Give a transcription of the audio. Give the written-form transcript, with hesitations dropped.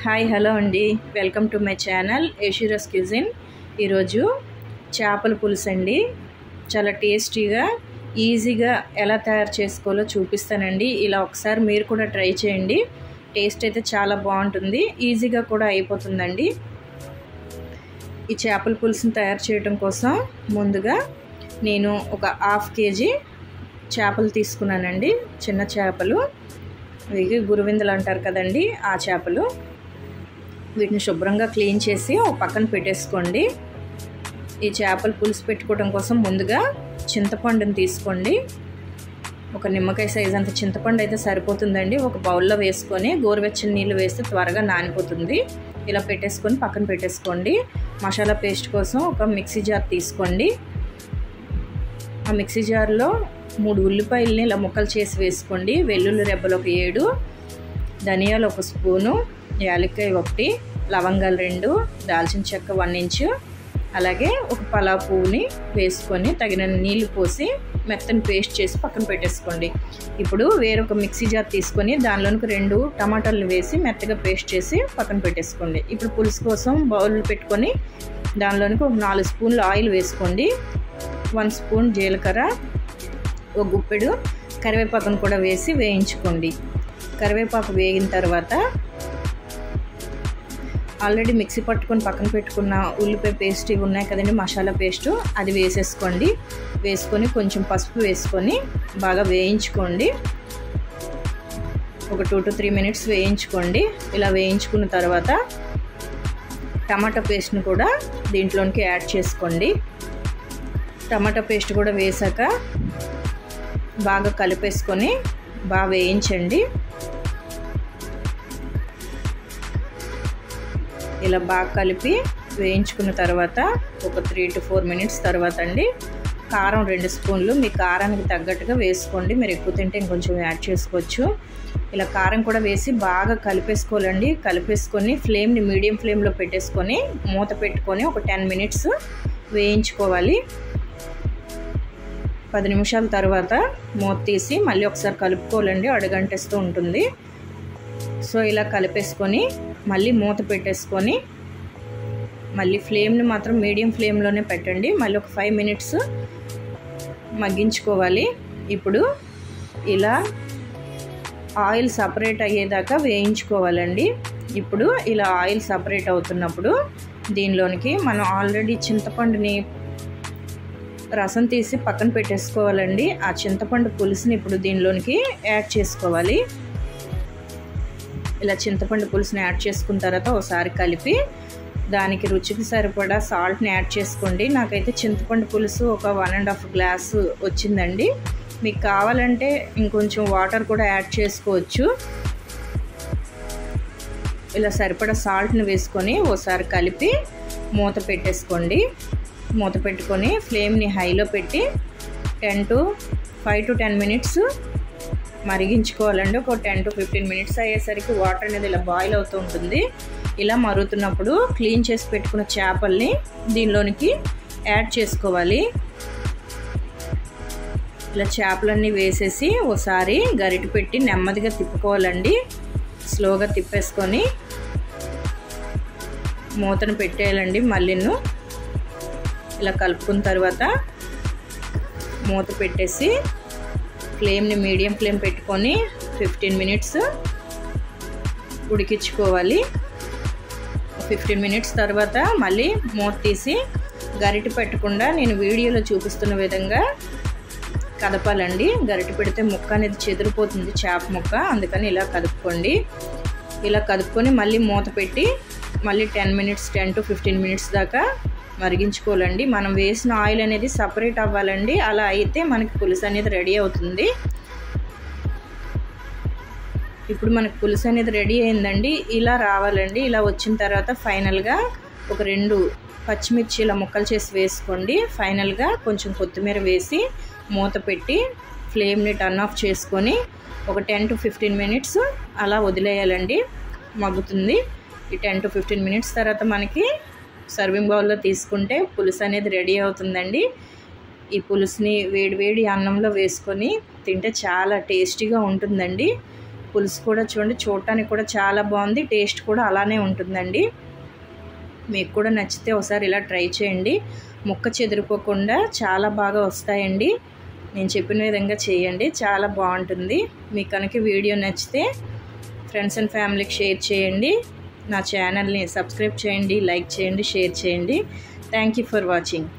Hi hello అండి, welcome to my channel Eshira's cuisine. ఈరోజు చేపల పులుసు అండి. చాలా టేస్టీగా ఈజీగా ఎలా తయారు చేసుకోవాలో చూపిస్తానండి. ఇలా ఒకసారి మీరు కూడా ట్రై చేయండి. టేస్ట్ అయితే చాలా బాగుంటుంది, ఈజీగా కూడా అయిపోతుందండి. ఈ చేపల పులుసుని తయారు చేయడం కోసం ముందుగా నేను ఒక 1/2 kg చేపలు తీసుకున్నానండి. చిన్న చేపలు, ఇవి గురువిందలు అంటారు కదండి, ఆ చేపలు. వీటిని శుభ్రంగా క్లీన్ చేసి ఒక పక్కన పెట్టేసుకోండి. ఈ చేపలు పులుసు పెట్టుకోవడం కోసం ముందుగా చింతపండుని తీసుకోండి. ఒక నిమ్మకాయ సైజ్ అంత చింతపండు అయితే సరిపోతుందండి. ఒక బౌల్లో వేసుకొని గోరువెచ్చని నీళ్ళు వేస్తే త్వరగా నానిపోతుంది. ఇలా పెట్టేసుకొని పక్కన పెట్టేసుకోండి. మసాలా పేస్ట్ కోసం ఒక మిక్సీ జార్ తీసుకోండి. ఆ మిక్సీ జార్లో 3 ఉల్లిపాయలని ఇలా ముక్కలు చేసి వేసుకోండి. వెల్లుల్లి రెబ్బలు ఒక 7, ధనియాలు 1 స్పూను, యాలక్కాయ 1, లవంగాలు 2, దాల్చిన చెక్క 1 ఇంచు, అలాగే ఒక పలావ్ పువ్వుని వేసుకొని తగినన్ని నీళ్లు పోసి మెత్తని పేస్ట్ చేసి పక్కన పెట్టేసుకోండి. ఇప్పుడు వేరొక మిక్సీ జార్ తీసుకొని దానిలోనికి 2 టమాటాలు వేసి మెత్తగా పేస్ట్ చేసి పక్కన పెట్టేసుకోండి. ఇప్పుడు పులుసు కోసం బౌల్ పెట్టుకొని దానిలోనికి ఒక 4 స్పూన్లు ఆయిల్ వేసుకోండి. 1 స్పూన్ జీలకర్ర, ఒక గుప్పెడు కరివేపాకును కూడా వేసి వేయించుకోండి. కరివేపాకు వేగిన తర్వాత ఆల్రెడీ మిక్సీ పట్టుకొని పక్కన పెట్టుకున్న ఉల్లిపాయ పేస్ట్ ఇవి ఉన్నాయి కదండి, మసాలా పేస్టు, అది వేసేసుకోండి. వేసుకొని కొంచెం పసుపు వేసుకొని బాగా వేయించుకోండి. ఒక 2 to 3 మినిట్స్ వేయించుకోండి. ఇలా వేయించుకున్న తర్వాత టమాటా పేస్ట్ని కూడా దీంట్లోనికి యాడ్ చేసుకోండి. టమాటా పేస్ట్ కూడా వేసాక బాగా కలిపేసుకొని బాగా వేయించండి. ఇలా బాగా కలిపి వేయించుకున్న తర్వాత ఒక 3 to 4 మినిట్స్ తర్వాత అండి కారం 2 స్పూన్లు మీ కారానికి తగ్గట్టుగా వేసుకోండి. మీరు ఎక్కువ తింటే ఇంకొంచెం యాడ్ చేసుకోవచ్చు. ఇలా కారం కూడా వేసి బాగా కలిపేసుకోవాలండి. కలిపేసుకొని ఫ్లేమ్ని మీడియం ఫ్లేమ్లో పెట్టేసుకొని మూత పెట్టుకొని ఒక 10 మినిట్స్ వేయించుకోవాలి. 10 నిమిషాల తర్వాత మూత తీసి మళ్ళీ ఒకసారి కలుపుకోవాలండి, అడుగంటేస్తూ ఉంటుంది. సో ఇలా కలిపేసుకొని మళ్ళీ మూత పెట్టేసుకొని మళ్ళీ ఫ్లేమ్ని మాత్రం మీడియం ఫ్లేమ్లోనే పెట్టండి. మళ్ళీ ఒక 5 మినిట్స్ మగ్గించుకోవాలి. ఇప్పుడు ఇలా ఆయిల్ సపరేట్ అయ్యేదాకా వేయించుకోవాలండి. ఇప్పుడు ఇలా ఆయిల్ సపరేట్ అవుతున్నప్పుడు దీనిలోనికి మనం ఆల్రెడీ చింతపండుని రసం తీసి పక్కన పెట్టేసుకోవాలండి. ఆ చింతపండు పులుసుని ఇప్పుడు దీనిలోనికి యాడ్ చేసుకోవాలి. ఇలా చింతపండు పులుసుని యాడ్ చేసుకున్న తర్వాత ఒకసారి కలిపి దానికి రుచికి సరిపడా సాల్ట్ని యాడ్ చేసుకోండి. నాకైతే చింతపండు పులుసు ఒక 1.5 గ్లాసు వచ్చిందండి. మీకు కావాలంటే ఇంకొంచెం వాటర్ కూడా యాడ్ చేసుకోవచ్చు. ఇలా సరిపడా సాల్ట్ని వేసుకొని ఒకసారి కలిపి మూత పెట్టేసుకోండి. మూత పెట్టుకొని ఫ్లేమ్ని హైలో పెట్టి 5 to 10 మినిట్స్ మరిగించుకోవాలండి. ఒక 10 to 15 మినిట్స్ అయ్యేసరికి వాటర్ అనేది ఇలా బాయిల్ అవుతూ ఉంటుంది. ఇలా మరుగుతున్నప్పుడు క్లీన్ చేసి పెట్టుకున్న చేపల్ని దీనిలోనికి యాడ్ చేసుకోవాలి. ఇలా చేపలన్నీ వేసేసి ఒకసారి గరిటె పెట్టి నెమ్మదిగా తిప్పుకోవాలండి. స్లోగా తిప్పేసుకొని మూతను పెట్టేయాలండి. మళ్ళీను ఇలా కలుపుకున్న తర్వాత మూత పెట్టేసి ఫ్లేమ్ని మీడియం ఫ్లేమ్ పెట్టుకొని 15 మినిట్స్ ఉడికించుకోవాలి. 15 మినిట్స్ తర్వాత మళ్ళీ మూత తీసి గరిటె పెట్టకుండా నేను వీడియోలో చూపిస్తున్న విధంగా కదపాలండి. గరిటె పెడితే ముక్క అనేది చెదిరిపోతుంది, చేప ముక్క, అందుకని ఇలా కదుపుకోండి. ఇలా కదుపుకొని మళ్ళీ మూత పెట్టి మళ్ళీ 10 to 15 మినిట్స్ దాకా మరిగించుకోవాలండి. మనం వేసిన ఆయిల్ అనేది సపరేట్ అవ్వాలండి. అలా అయితే మనకి పులుసు అనేది రెడీ అవుతుంది. ఇప్పుడు మనకి పులుసు అనేది రెడీ అయిందండి. ఇలా రావాలండి. ఇలా వచ్చిన తర్వాత ఫైనల్గా ఒక 2 పచ్చిమిర్చి ఇలా ముక్కలు చేసి వేసుకోండి. ఫైనల్గా కొంచెం కొత్తిమీర వేసి మూత పెట్టి ఫ్లేమ్ని టర్న్ ఆఫ్ చేసుకొని ఒక 10 to 15 మినిట్స్ అలా వదిలేయాలండి, మగ్గుతుంది. ఈ 10 to 15 మినిట్స్ తర్వాత మనకి సర్వింగ్ బౌల్లో తీసుకుంటే పులుసు అనేది రెడీ అవుతుందండి. ఈ పులుసుని వేడి వేడి అన్నంలో వేసుకొని తింటే చాలా టేస్టీగా ఉంటుందండి. పులుసు కూడా చూడటానికి కూడా చాలా బాగుంది, టేస్ట్ కూడా అలానే ఉంటుందండి. మీకు కూడా నచ్చితే ఒకసారి ఇలా ట్రై చేయండి. ముక్క చెదిరిపోకుండా చాలా బాగా వస్తాయండి. నేను చెప్పిన విధంగా చేయండి, చాలా బాగుంటుంది. మీకు కనుక వీడియో నచ్చితే ఫ్రెండ్స్ అండ్ ఫ్యామిలీకి షేర్ చేయండి. నా ఛానల్ని సబ్స్క్రైబ్ చేయండి, లైక్ చేయండి, షేర్ చేయండి. Thank you for watching.